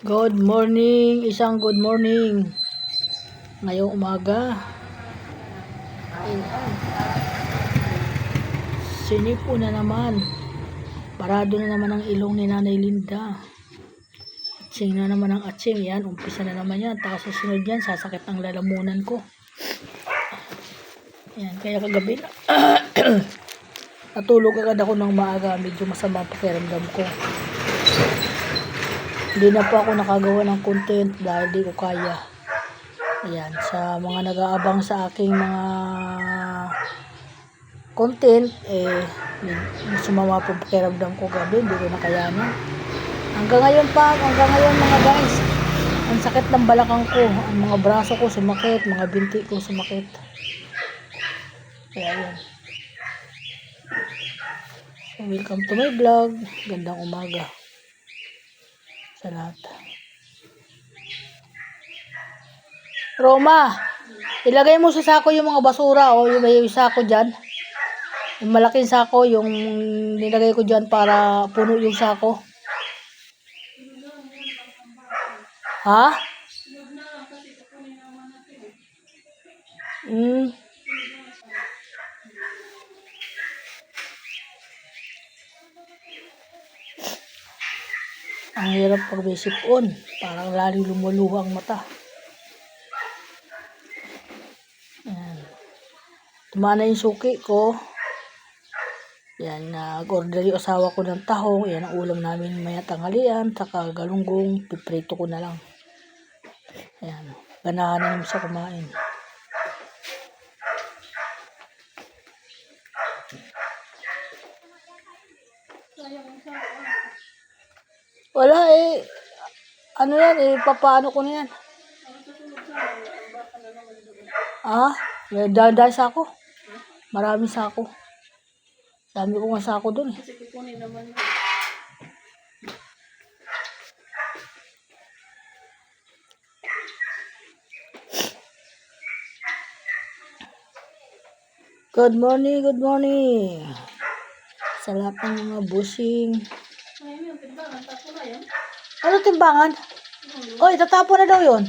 Good morning, isang good morning. Ngayong umaga. Sinipo na naman. Parado na naman ang ilong ni Nanay Linda. Atsing na naman ang atsing. Yan, umpisa na naman yan. Tapos susunod yan, sasakit ang lalamunan ko. Yan, kaya kagabi na. Natulog agad ako ng maaga. Medyo masama ang pakiramdam ko. Hindi na po ako nakagawa ng content dahil di ko kaya. Ayan, sa mga nag-aabang sa aking mga content, sumama po pakiramdam ko gabi, hindi ko nakayanan. Hanggang ngayon mga guys, ang sakit ng balakang ko, ang mga braso ko sumakit, mga binti ko sumakit. Kaya yan. So, welcome to my vlog. Gandang umaga sa lahat. Roma, ilagay mo sa sako yung mga basura o yung may sako dyan. Yung malaking sako, yung nilagay ko dyan para puno yung sako. Ha? Ang hirap pag may sipon. Parang laling lumuluha ang mata. Ayan. Tumana yung suki ko. Yan, nag-order yung asawa ko ng tahong. Yan ang ulam namin maya tanghalian. Saka galunggong, piprito ko na lang. Ayan, ganahan na naman siya kumain. Wala ano yan papaano ko na yan. Dahil sako. Maraming sako. Dami ko nga sako dun . Kasi kukunin naman. Good morning, good morning. Sa lahat ng mga busing. Ayun yung timbangan, tapo na yan. Ano timbangan? Oy, tatapo na daw yun.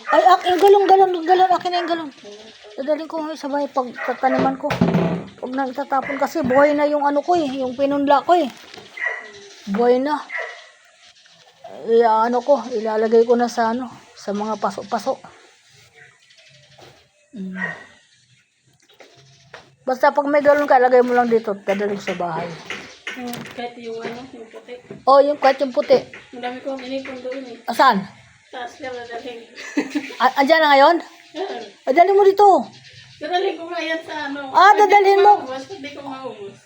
Ay, yung galon, akin na yung galon. Dadalhin ko ngayon sa bahay pag tataniman ko. Huwag na itatapon kasi buhay na yung ano ko yung pinunla ko Buhay na. Ilalagay ko na sa sa mga paso-paso. Basta pag may galon ka, lagay mo lang dito, dadalhin sa bahay. Kahit yung yung puti. Yung kahit yung puti. Ang dami kong inipon doon Asan? Taas lang nadalhin. Andyan na ngayon? Dadalhin mo dito. Dadalhin ko nga yan sa dadalhin mo. Hindi ko maubos.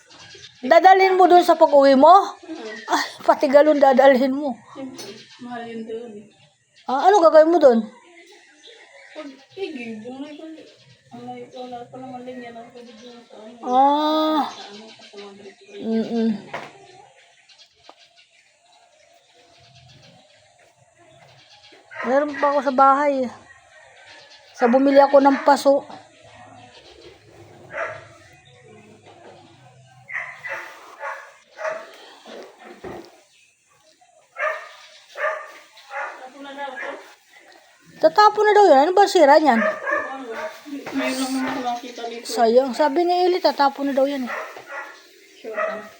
Dadalhin mo doon sa pag-uwi mo? Ay, pati galon dadalhin mo. Siyempre, mahal yun doon Ano gagawin mo doon? Pag bumay ko. Wala pa naman linya na pwede doon sa Meron pa ako sa bahay. Bumili ako ng paso. Tatapon na daw yan. Ano ba sira niyan? Ngayon lang naman ko nakita dito. Sayang. Sabi ni Eli, tatapon na daw yan Sure.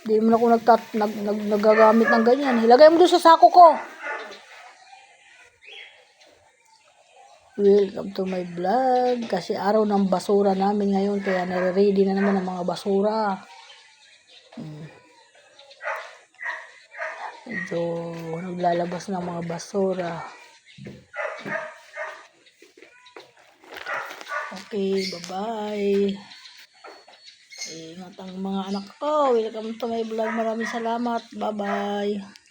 Di mo na ako nagagamit ng ganyan. Ilagay mo doon sa sako ko. Welcome to my vlog. Kasi araw ng basura namin ngayon. Kaya nare-ready na naman ang mga basura. Medyo naglalabas ng mga basura. Okay, bye-bye. Ingat ang mga anak ko. Welcome to my vlog. Maraming salamat. Bye-bye.